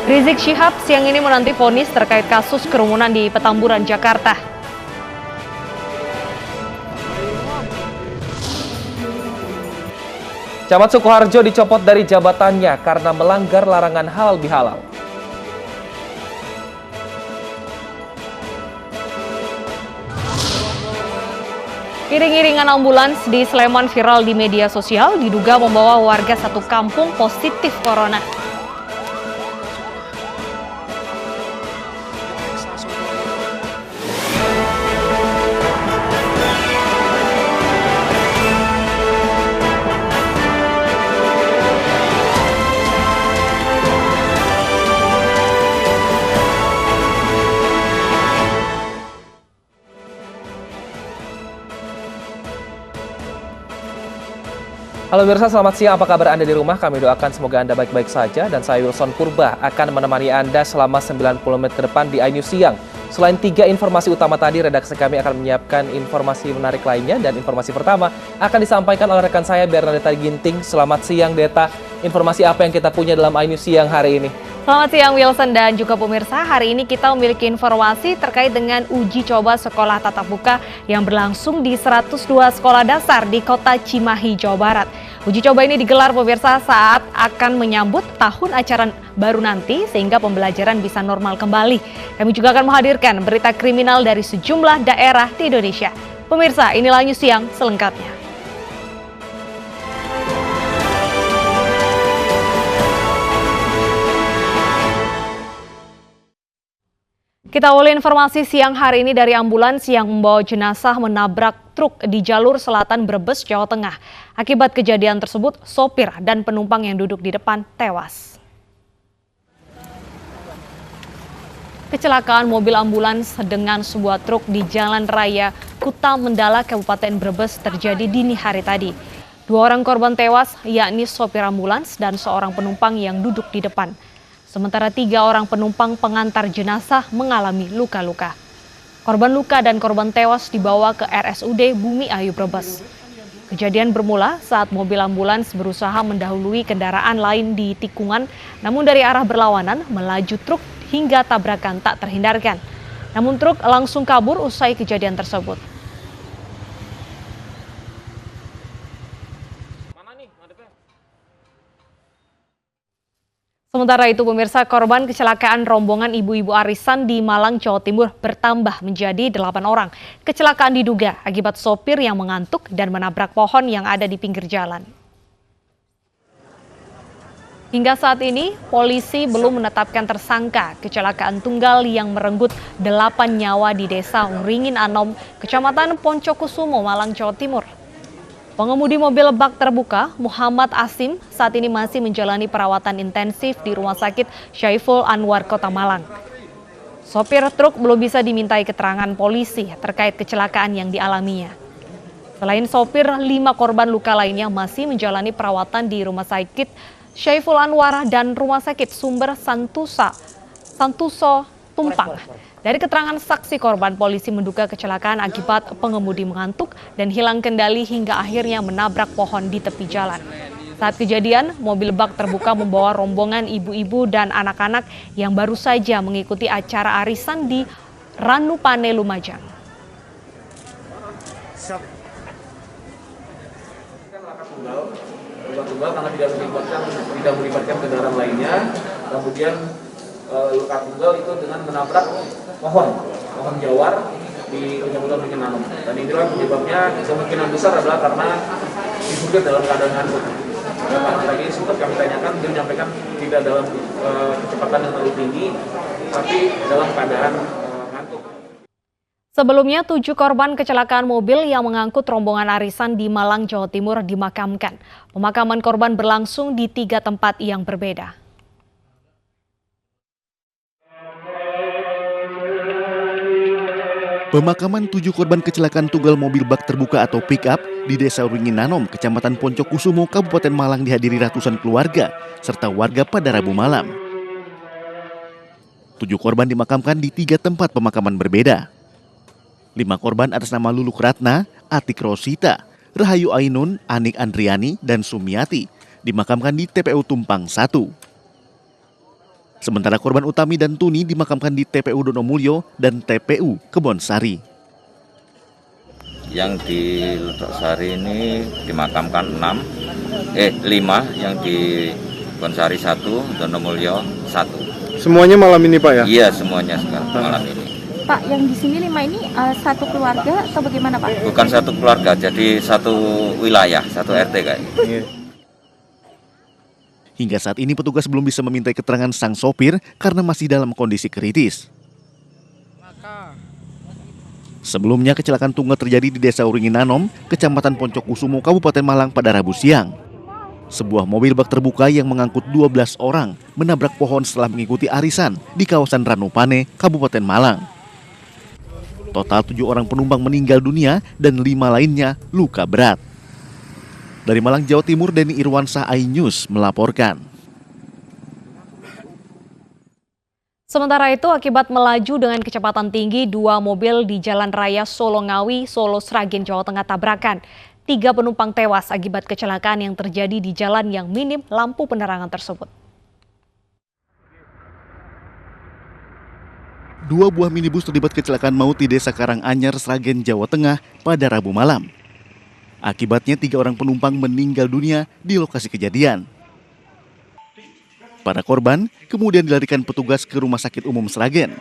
Rizik Syihab siang ini menanti vonis terkait kasus kerumunan di Petamburan, Jakarta. Camat Sukoharjo dicopot dari jabatannya karena melanggar larangan halal bihalal. Iring-iringan ambulans di Sleman viral di media sosial diduga membawa warga satu kampung positif corona. Halo pemirsa, selamat siang. Apa kabar Anda di rumah? Kami doakan semoga Anda baik-baik saja. Dan saya Wilson Purba akan menemani Anda selama 90 menit ke depan di iNews Siang. Selain 3 informasi utama tadi, redaksi kami akan menyiapkan informasi menarik lainnya. Dan informasi pertama akan disampaikan oleh rekan saya Bernadetta Ginting. Selamat siang Deta. Informasi apa yang kita punya dalam iNews Siang hari ini? Selamat siang Wilson dan juga pemirsa. Hari ini kita memiliki informasi terkait dengan uji coba sekolah tatap muka yang berlangsung di 102 sekolah dasar di kota Cimahi, Jawa Barat. Uji coba ini digelar pemirsa saat akan menyambut tahun ajaran baru nanti sehingga pembelajaran bisa normal kembali. Kami juga akan menghadirkan berita kriminal dari sejumlah daerah di Indonesia. Pemirsa, inilah News Siang selengkapnya. Kita awali informasi siang hari ini dari ambulans yang membawa jenazah menabrak truk di jalur selatan Brebes, Jawa Tengah. Akibat kejadian tersebut, sopir dan penumpang yang duduk di depan tewas. Kecelakaan mobil ambulans dengan sebuah truk di Jalan Raya Kuta Mendala, Kabupaten Brebes terjadi dini hari tadi. 2 orang korban tewas, yakni sopir ambulans dan seorang penumpang yang duduk di depan. Sementara 3 orang penumpang pengantar jenazah mengalami luka-luka. Korban luka dan korban tewas dibawa ke RSUD Bumi Ayu Brebes. Kejadian bermula saat mobil ambulans berusaha mendahului kendaraan lain di tikungan, namun dari arah berlawanan melaju truk hingga tabrakan tak terhindarkan. Namun truk langsung kabur usai kejadian tersebut. Sementara itu pemirsa, korban kecelakaan rombongan ibu-ibu arisan di Malang, Jawa Timur bertambah menjadi 8 orang. Kecelakaan diduga akibat sopir yang mengantuk dan menabrak pohon yang ada di pinggir jalan. Hingga saat ini, polisi belum menetapkan tersangka kecelakaan tunggal yang merenggut 8 nyawa di Desa Uringin Anom, Kecamatan Poncokusumo, Malang, Jawa Timur. Pengemudi mobil bak terbuka, Muhammad Asim, saat ini masih menjalani perawatan intensif di Rumah Sakit Syaiful Anwar, Kota Malang. Sopir truk belum bisa dimintai keterangan polisi terkait kecelakaan yang dialaminya. Selain sopir, 5 korban luka lainnya masih menjalani perawatan di Rumah Sakit Syaiful Anwar dan Rumah Sakit Sumber Santoso Tumpang. Dari keterangan saksi korban, polisi menduga kecelakaan akibat pengemudi mengantuk dan hilang kendali hingga akhirnya menabrak pohon di tepi jalan. Saat kejadian, mobil bak terbuka membawa rombongan ibu-ibu dan anak-anak yang baru saja mengikuti acara arisan di Ranupane, Lumajang. Tunggal karena tidak melibatkan kendaraan lainnya, kemudian luka tunggal itu dengan menabrak pohon jawar di Kecamatan Uringin Anom. Dan inilah penyebabnya kemungkinan besar adalah karena diduga dalam keadaan ngantuk. Tadi sempat kami tanyakan, dia menyampaikan tidak dalam kecepatan yang terlalu tinggi, tapi dalam keadaan ngantuk. Sebelumnya, 7 korban kecelakaan mobil yang mengangkut rombongan arisan di Malang, Jawa Timur dimakamkan. Pemakaman korban berlangsung di 3 tempat yang berbeda. Pemakaman 7 korban kecelakaan tunggal mobil bak terbuka atau pick-up di Desa Uringin Anom, Kecamatan Poncokusumo, Kabupaten Malang dihadiri ratusan keluarga serta warga pada Rabu malam. 7 korban dimakamkan di 3 tempat pemakaman berbeda. 5 korban atas nama Luluk Ratna, Atik Rosita, Rahayu Ainun, Anik Andriani, dan Sumiati dimakamkan di TPU Tumpang 1. Sementara korban Utami dan Tuni dimakamkan di TPU Donomulyo dan TPU Kebonsari. Yang di Ledok-Sari ini dimakamkan 5, yang di Kebonsari 1, Donomulyo 1. Semuanya malam ini Pak ya? Iya, semuanya sekarang malam ini. Pak, yang di sini 5 ini satu keluarga atau bagaimana Pak? Bukan satu keluarga, jadi satu wilayah, satu RT kayak. Iya. Hingga saat ini petugas belum bisa memintai keterangan sang sopir karena masih dalam kondisi kritis. Sebelumnya kecelakaan tunggal terjadi di Desa Uringin Nanom, Kecamatan Poncokusumo, Kabupaten Malang pada Rabu siang. Sebuah mobil bak terbuka yang mengangkut 12 orang menabrak pohon setelah mengikuti arisan di kawasan Ranupane, Kabupaten Malang. Total 7 orang penumpang meninggal dunia dan 5 lainnya luka berat. Dari Malang, Jawa Timur, Denny Irwansah, iNews melaporkan. Sementara itu, akibat melaju dengan kecepatan tinggi, 2 mobil di Jalan Raya Solo Ngawi, Solo Sragen, Jawa Tengah tabrakan. 3 penumpang tewas akibat kecelakaan yang terjadi di jalan yang minim lampu penerangan tersebut. 2 buah minibus terlibat kecelakaan maut di Desa Karanganyar, Sragen, Jawa Tengah pada Rabu malam. Akibatnya 3 orang penumpang meninggal dunia di lokasi kejadian. Para korban kemudian dilarikan petugas ke Rumah Sakit Umum Sragen.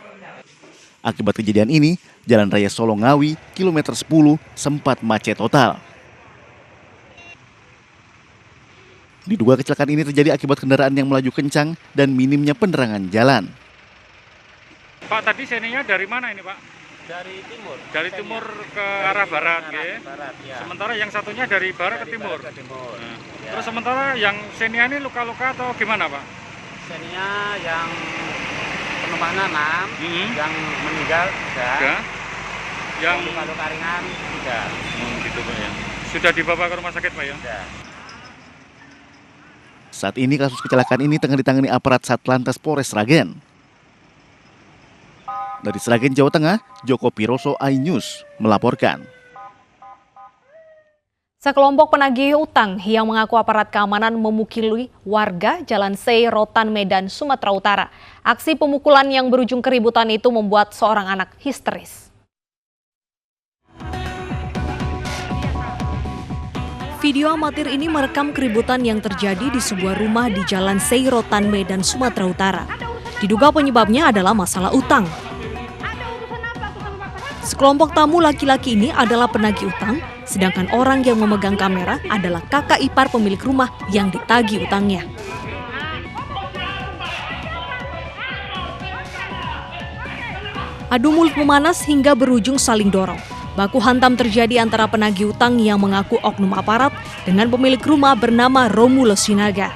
Akibat kejadian ini, Jalan Raya Solo Ngawi, kilometer 10, sempat macet total. Diduga kecelakaan ini terjadi akibat kendaraan yang melaju kencang dan minimnya penerangan jalan. Pak, tadi seninya dari mana ini Pak? Dari timur. Dari timur ke arah barat, ya? Ya. Sementara yang satunya dari barat ke timur. Ke timur. Nah. Ya. Terus sementara yang senia ini luka-luka atau gimana Pak? Seninya yang penumpang 6, yang meninggal 3, yang luka-luka ringan 3. Gitu Pak ya. Sudah dibawa ke rumah sakit Pak ya? Ya. Saat ini kasus kecelakaan ini tengah ditangani aparat Satlantas Polres Sragen. Dari Sragen, Jawa Tengah, Joko Piroso, iNews melaporkan. Sekelompok penagih utang yang mengaku aparat keamanan memukuli warga Jalan C, Rotan, Medan, Sumatera Utara. Aksi pemukulan yang berujung keributan itu membuat seorang anak histeris. Video amatir ini merekam keributan yang terjadi di sebuah rumah di Jalan C, Rotan, Medan, Sumatera Utara. Diduga penyebabnya adalah masalah utang. Sekelompok tamu laki-laki ini adalah penagih utang, sedangkan orang yang memegang kamera adalah kakak ipar pemilik rumah yang ditagih utangnya. Adu mulut memanas hingga berujung saling dorong. Baku hantam terjadi antara penagih utang yang mengaku oknum aparat dengan pemilik rumah bernama Romulo Sinaga.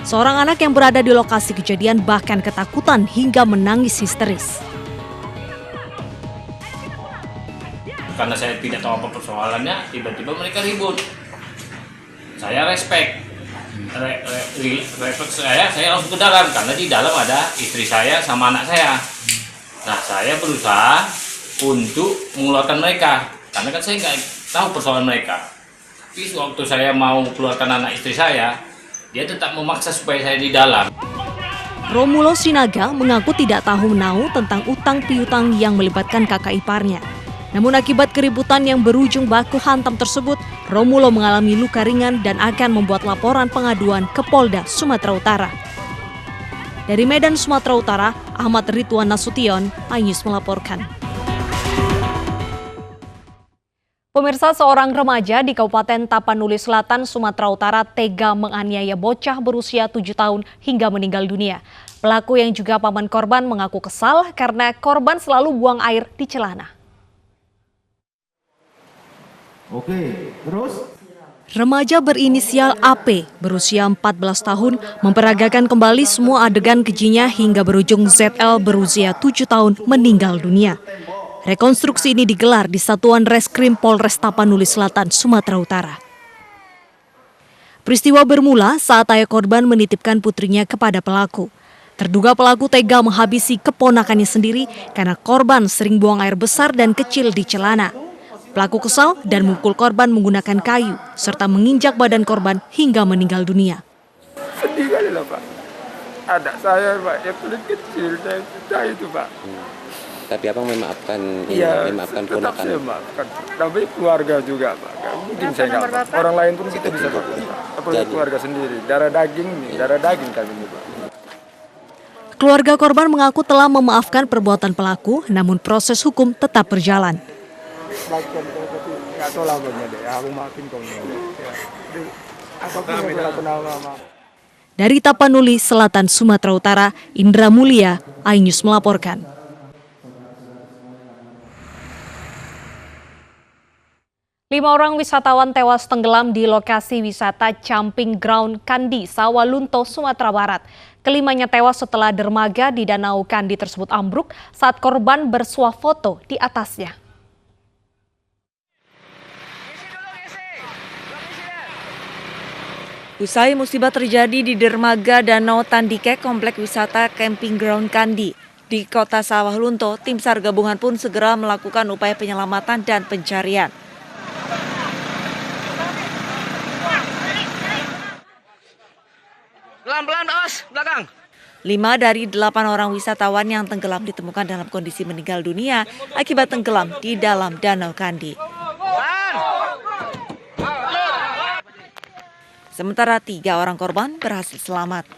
Seorang anak yang berada di lokasi kejadian bahkan ketakutan hingga menangis histeris. Karena saya tidak tahu apa persoalannya, tiba-tiba mereka ribut. Saya respect. Refleks saya langsung ke dalam, karena di dalam ada istri saya sama anak saya. Nah, saya berusaha untuk mengeluarkan mereka, karena kan saya nggak tahu persoalan mereka. Tapi waktu saya mau keluarkan anak istri saya, dia tetap memaksa supaya saya di dalam. Romulo Sinaga mengaku tidak tahu menau tentang utang piutang yang melibatkan kakak iparnya. Namun akibat keributan yang berujung baku hantam tersebut, Romulo mengalami luka ringan dan akan membuat laporan pengaduan ke Polda Sumatera Utara. Dari Medan, Sumatera Utara, Ahmad Ridwan Nasution, iNews melaporkan. Pemirsa, seorang remaja di Kabupaten Tapanuli Selatan, Sumatera Utara tega menganiaya bocah berusia 7 tahun hingga meninggal dunia. Pelaku yang juga paman korban mengaku kesal karena korban selalu buang air di celana. Oke, terus? Remaja berinisial AP berusia 14 tahun memperagakan kembali semua adegan kejinya hingga berujung ZL berusia 7 tahun meninggal dunia. Rekonstruksi ini digelar di Satuan Reskrim Polres Tapanuli Selatan, Sumatera Utara. Peristiwa bermula saat ayah korban menitipkan putrinya kepada pelaku. Terduga pelaku tega menghabisi keponakannya sendiri karena korban sering buang air besar dan kecil di celana. Pelaku kesal dan memukul korban menggunakan kayu, serta menginjak badan korban hingga meninggal dunia. Sedih kali lah Pak. Anak saya Pak, yang paling kecil saya itu Pak. Tapi abang memaafkan, Iya, memaafkan tetap ponakan. saya maafkan. Tapi keluarga juga Pak. Gak mungkin saya nggak maaf. Orang lain pun kita bisa maafkan Pak. Apalagi keluarga sendiri. Darah daging kami ini Pak. Keluarga korban mengaku telah memaafkan perbuatan pelaku, namun proses hukum tetap berjalan. Nggak tahu lah deh, aku maafin kau nih. Apapun yang aku maaf. Dari Tapanuli, Selatan Sumatera Utara, Indra Mulia, iNews melaporkan. Lima orang wisatawan tewas tenggelam di lokasi wisata Camping Ground Kandi, Sawalunto, Sumatera Barat. Kelimanya tewas setelah dermaga di Danau Kandi tersebut ambruk saat korban bersuah foto di atasnya. Usai musibah terjadi di dermaga Danau Tandike, komplek wisata Camping Ground Kandi di Kota Sawalunto, tim SAR gabungan pun segera melakukan upaya penyelamatan dan pencarian. Pelan-pelan, Os, belakang. 5 dari 8 orang wisatawan yang tenggelam ditemukan dalam kondisi meninggal dunia akibat tenggelam di dalam Danau Kandi. Sementara 3 orang korban berhasil selamat.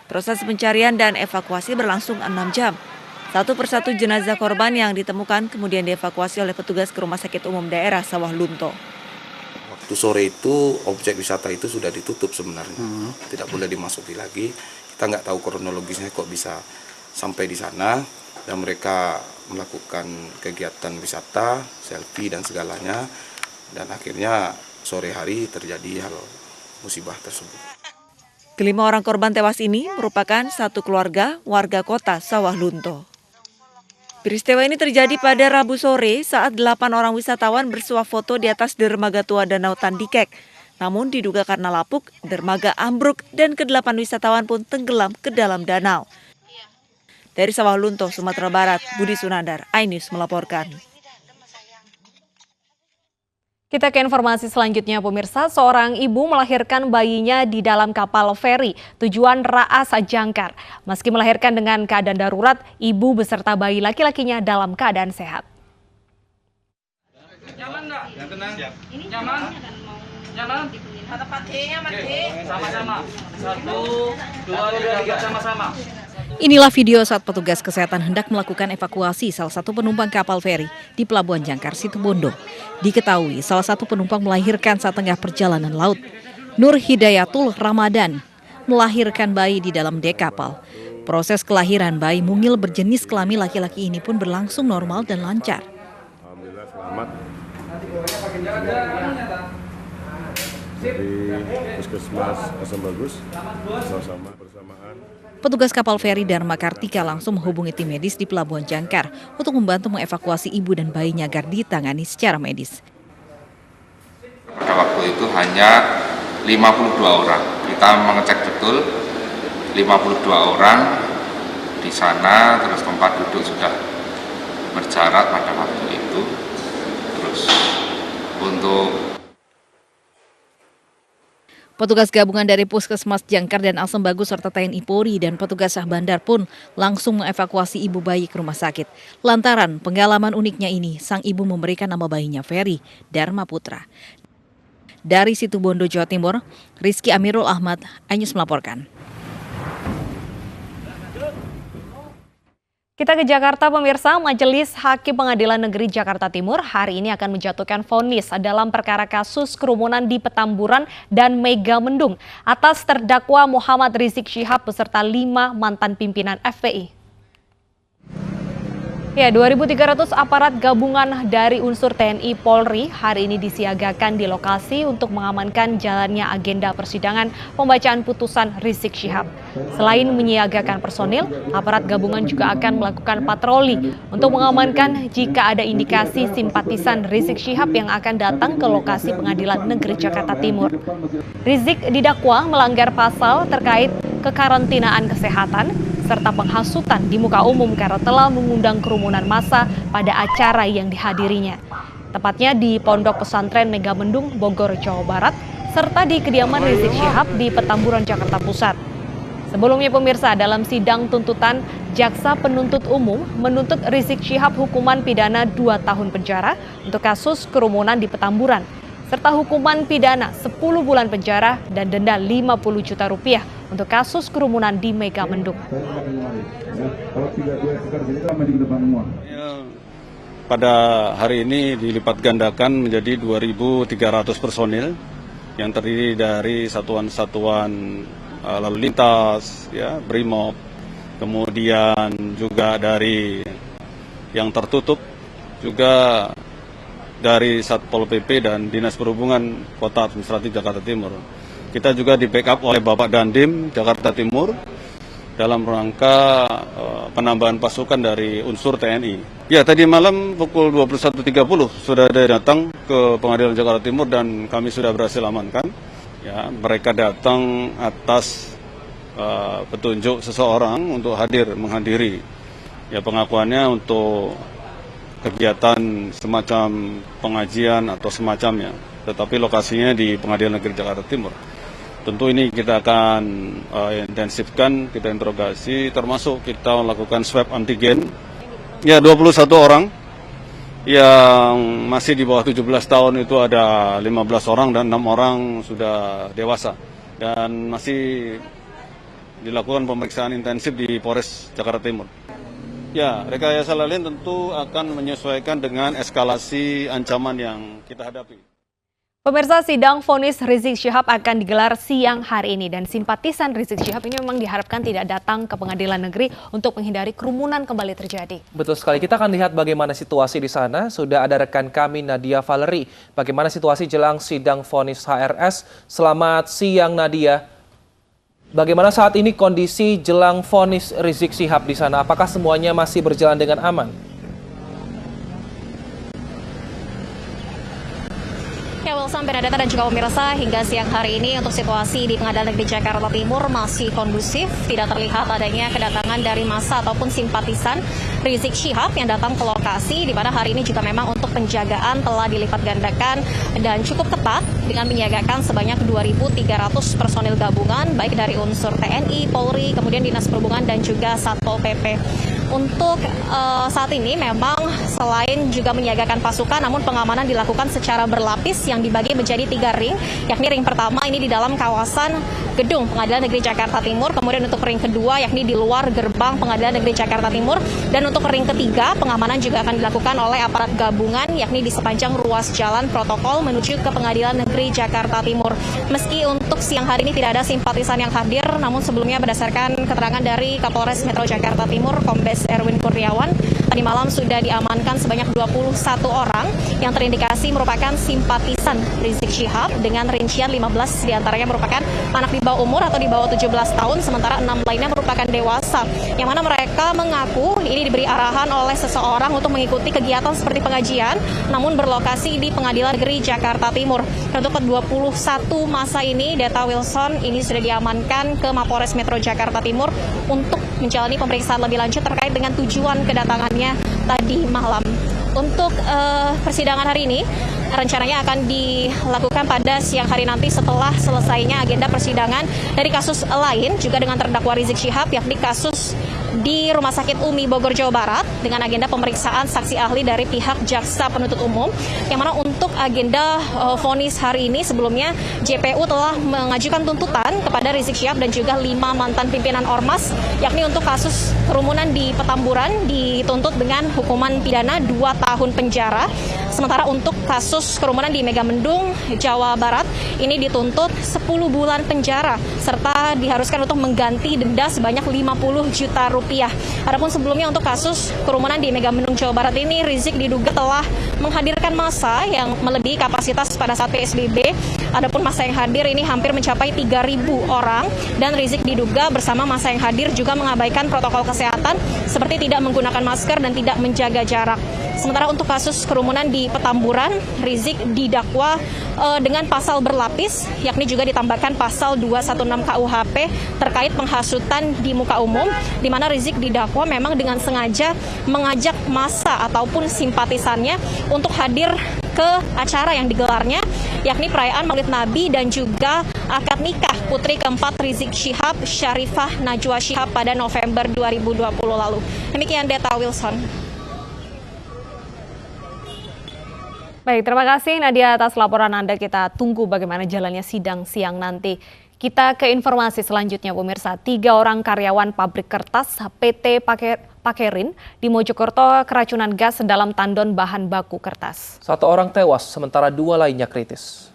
Proses pencarian dan evakuasi berlangsung 6 jam. Satu persatu jenazah korban yang ditemukan kemudian dievakuasi oleh petugas ke Rumah Sakit Umum Daerah Sawalunto. Waktu sore itu objek wisata itu sudah ditutup sebenarnya, tidak boleh dimasuki lagi. Kita nggak tahu kronologisnya kok bisa sampai di sana, dan mereka melakukan kegiatan wisata, selfie dan segalanya, dan akhirnya sore hari terjadi hal musibah tersebut. Kelima orang korban tewas ini merupakan satu keluarga warga kota Sawalunto. Peristiwa ini terjadi pada Rabu sore saat 8 orang wisatawan bersuah foto di atas dermaga tua Danau Tandikek. Namun diduga karena lapuk, dermaga ambruk dan ke-8 wisatawan pun tenggelam ke dalam danau. Dari Sawalunto, Sumatera Barat, Budi Sunandar, iNews melaporkan. Kita ke informasi selanjutnya, pemirsa. Seorang ibu melahirkan bayinya di dalam kapal feri tujuan Raas Jangkar. Meski melahirkan dengan keadaan darurat, ibu beserta bayi laki-lakinya dalam keadaan sehat. Nyaman nggak? Yang tenang. Ini nyaman? Nyaman? Mata patinya mati. Sama-sama. 1, 2, 3, sama-sama. Inilah video saat petugas kesehatan hendak melakukan evakuasi salah satu penumpang kapal feri di Pelabuhan Jangkar, Situbondo. Diketahui salah satu penumpang melahirkan saat tengah perjalanan laut. Nur Hidayatul Ramadan melahirkan bayi di dalam dek kapal. Proses kelahiran bayi mungil berjenis kelamin laki-laki ini pun berlangsung normal dan lancar. Alhamdulillah selamat. Dari Puskesmas Asam Bagus, sama-sama bersamaan. Petugas kapal feri Dharma Kartika langsung menghubungi tim medis di Pelabuhan Jangkar untuk membantu mengevakuasi ibu dan bayinya agar ditangani secara medis. Pada waktu itu hanya 52 orang. Kita mengecek betul 52 orang di sana, terus tempat duduk sudah berjarak pada waktu itu. Terus untuk petugas gabungan dari Puskesmas Jangkar dan Asam Bagus serta TNI Polri dan petugas Syah Bandar pun langsung mengevakuasi ibu bayi ke rumah sakit. Lantaran pengalaman uniknya ini, sang ibu memberikan nama bayinya Ferry Dharma Putra. Dari Situbondo, Jawa Timur, Rizky Amirul Ahmad, iNews melaporkan. Kita ke Jakarta, pemirsa. Majelis Hakim Pengadilan Negeri Jakarta Timur hari ini akan menjatuhkan vonis dalam perkara kasus kerumunan di Petamburan dan Mega Mendung atas terdakwa Muhammad Rizik Syihab beserta 5 mantan pimpinan FPI. Ya, 2.300 aparat gabungan dari unsur TNI Polri hari ini disiagakan di lokasi untuk mengamankan jalannya agenda persidangan pembacaan putusan Rizik Syihab. Selain menyiagakan personil, aparat gabungan juga akan melakukan patroli untuk mengamankan jika ada indikasi simpatisan Rizik Syihab yang akan datang ke lokasi Pengadilan Negeri Jakarta Timur. Rizik didakwa melanggar pasal terkait kekarantinaan kesehatan serta penghasutan di muka umum karena telah mengundang kerumunan massa pada acara yang dihadirinya. Tepatnya di Pondok Pesantren Megamendung, Bogor, Jawa Barat, serta di kediaman Rizik Syihab di Petamburan, Jakarta Pusat. Sebelumnya pemirsa, dalam sidang tuntutan, Jaksa Penuntut Umum menuntut Rizik Syihab hukuman pidana 2 tahun penjara untuk kasus kerumunan di Petamburan, serta hukuman pidana 10 bulan penjara dan denda 50 juta rupiah untuk kasus kerumunan di Megamendung. Pada hari ini dilipat gandakan menjadi 2.300 personil yang terdiri dari satuan-satuan lalu lintas, ya, Brimob, kemudian juga dari yang tertutup, juga dari Satpol PP dan Dinas Perhubungan Kota Administratif Jakarta Timur. Kita juga di backup oleh Bapak Dandim Jakarta Timur dalam rangka penambahan pasukan dari unsur TNI. Ya, tadi malam pukul 21.30 sudah ada datang ke Pengadilan Jakarta Timur dan kami sudah berhasil amankan. Ya, mereka datang atas petunjuk seseorang untuk menghadiri. Ya, pengakuannya untuk kegiatan semacam pengajian atau semacamnya. Tetapi lokasinya di Pengadilan Negeri Jakarta Timur. Tentu ini kita akan intensifkan, kita interogasi, termasuk kita melakukan swab antigen. Ya, 21 orang. Yang masih di bawah 17 tahun itu ada 15 orang dan 6 orang sudah dewasa. Dan masih dilakukan pemeriksaan intensif di Polres Jakarta Timur. Ya, rekayasa lalu lintas tentu akan menyesuaikan dengan eskalasi ancaman yang kita hadapi. Pemirsa, sidang vonis Rizik Syihab akan digelar siang hari ini dan simpatisan Rizik Syihab ini memang diharapkan tidak datang ke pengadilan negeri untuk menghindari kerumunan kembali terjadi. Betul sekali, kita akan lihat bagaimana situasi di sana. Sudah ada rekan kami Nadia Valerie. Bagaimana situasi jelang sidang vonis HRS? Selamat siang Nadia. Bagaimana saat ini kondisi jelang vonis Rizik Syihab di sana? Apakah semuanya masih berjalan dengan aman? Ya, Wilson, Benedetta dan juga pemirsa, hingga siang hari ini untuk situasi di Pengadilan Negeri Jakarta Timur masih kondusif, tidak terlihat adanya kedatangan dari massa ataupun simpatisan Rizik Syihab yang datang ke lokasi, di mana hari ini juga memang untuk penjagaan telah dilipat gandakan dan cukup ketat dengan menyiagakan sebanyak 2.300 personil gabungan, baik dari unsur TNI, Polri, kemudian Dinas Perhubungan dan juga Satpol PP. Untuk saat ini memang selain juga menyiagakan pasukan, namun pengamanan dilakukan secara berlapis yang dibagi menjadi 3 ring, yakni ring pertama ini di dalam kawasan gedung Pengadilan Negeri Jakarta Timur, kemudian untuk ring kedua yakni di luar gerbang Pengadilan Negeri Jakarta Timur, dan untuk ring ketiga pengamanan juga akan dilakukan oleh aparat gabungan yakni di sepanjang ruas jalan protokol menuju ke Pengadilan Negeri Jakarta Timur. Meski untuk siang hari ini tidak ada simpatisan yang hadir, namun sebelumnya berdasarkan keterangan dari Kapolres Metro Jakarta Timur, Kombes Erwin Kurniawan, tadi malam sudah diamankan sebanyak 21 orang yang terindikasi merupakan simpatisan Rizik Syihab dengan rincian 15 diantaranya merupakan anak di bawah umur atau di bawah 17 tahun, sementara 6 lainnya merupakan dewasa, yang mana mereka mengaku ini diberi arahan oleh seseorang untuk mengikuti kegiatan seperti pengajian, namun berlokasi di Pengadilan Negeri Jakarta Timur. Untuk ke-21 masa ini, Data Wilson, ini sudah diamankan ke Mapolres Metro Jakarta Timur untuk menjalani pemeriksaan lebih lanjut terkait dengan tujuan kedatangannya tadi malam. Untuk persidangan hari ini rencananya akan dilakukan pada siang hari nanti setelah selesainya agenda persidangan dari kasus lain juga dengan terdakwa Rizik Syihab, yakni kasus di Rumah Sakit Umi Bogor, Jawa Barat, dengan agenda pemeriksaan saksi ahli dari pihak Jaksa Penuntut Umum, yang mana untuk agenda vonis hari ini sebelumnya JPU telah mengajukan tuntutan kepada Rizik Syihab dan juga 5 mantan pimpinan Ormas, yakni untuk kasus kerumunan di Petamburan dituntut dengan hukuman pidana 2 tahun penjara, sementara untuk kasus kerumunan di Megamendung, Jawa Barat ini dituntut 10 bulan penjara serta diharuskan untuk mengganti denda sebanyak 50 juta rupiah. Adapun sebelumnya untuk kasus kerumunan di Megamendung, Jawa Barat ini, Rizik diduga telah menghadirkan massa yang melebihi kapasitas pada saat PSBB. Adapun massa yang hadir ini hampir mencapai 3.000 orang dan Rizik diduga bersama massa yang hadir juga mengabaikan protokol kesehatan seperti tidak menggunakan masker dan tidak menjaga jarak. Sementara untuk kasus kerumunan di Petamburan, Rizik didakwa dengan pasal berlapis, yakni juga ditambahkan pasal 216 KUHP terkait penghasutan di muka umum, di mana Rizik didakwa memang dengan sengaja mengajak massa ataupun simpatisannya untuk hadir ke acara yang digelarnya, yakni perayaan Maulid Nabi dan juga akad nikah putri keempat Rizik Syihab, Syarifah Najwa Syihab pada November 2020 lalu. Demikian Deta Wilson. Baik, terima kasih Nadia atas laporan Anda. Kita tunggu bagaimana jalannya sidang siang nanti. Kita ke informasi selanjutnya, pemirsa. 3 orang karyawan pabrik kertas PT Pakerin di Mojokerto keracunan gas dalam tandon bahan baku kertas. 1 orang tewas, sementara 2 lainnya kritis.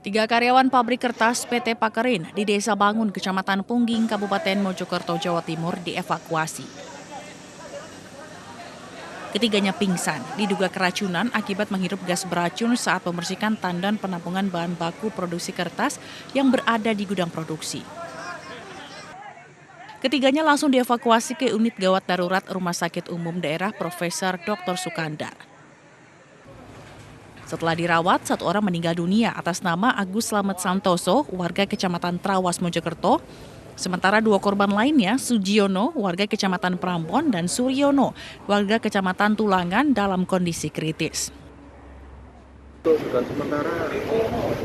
Tiga karyawan pabrik kertas PT Pakerin di Desa Bangun, Kecamatan Pungging, Kabupaten Mojokerto, Jawa Timur dievakuasi. Ketiganya pingsan, diduga keracunan akibat menghirup gas beracun saat membersihkan tandon penampungan bahan baku produksi kertas yang berada di gudang produksi. Ketiganya langsung dievakuasi ke unit gawat darurat Rumah Sakit Umum Daerah Profesor Dr. Sukandar. Setelah dirawat, 1 orang meninggal dunia atas nama Agus Slamet Santoso, warga Kecamatan Trawas, Mojokerto. Sementara 2 korban lainnya, Sugiono, warga Kecamatan Prambon, dan Suryono, warga Kecamatan Tulangan dalam kondisi kritis. Dugaan sementara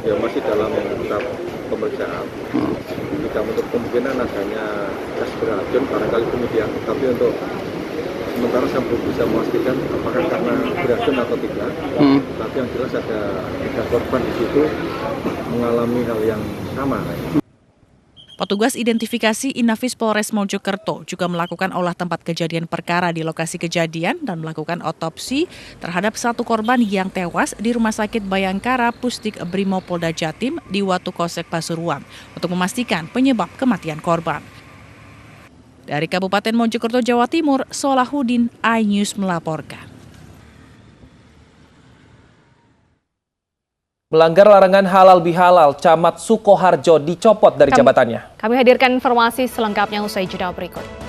ya masih dalam tahap pemeriksaan. Tidak untuk kemungkinan adanya gas beracun, barangkali kemudian. Tapi untuk sementara saya belum bisa memastikan apakah karena beracun atau tidak. Tapi yang jelas ada 3 korban di situ mengalami hal yang sama. Petugas identifikasi Inafis Polres Mojokerto juga melakukan olah tempat kejadian perkara di lokasi kejadian dan melakukan otopsi terhadap 1 korban yang tewas di Rumah Sakit Bayangkara Pusdik Brimopolda Jatim di Watu Kosek Pasuruan untuk memastikan penyebab kematian korban. Dari Kabupaten Mojokerto, Jawa Timur, Solahuddin, iNews melaporkan. Melanggar larangan halal bihalal, Camat Sukoharjo dicopot dari jabatannya. Kami hadirkan informasi selengkapnya usai jeda berikut.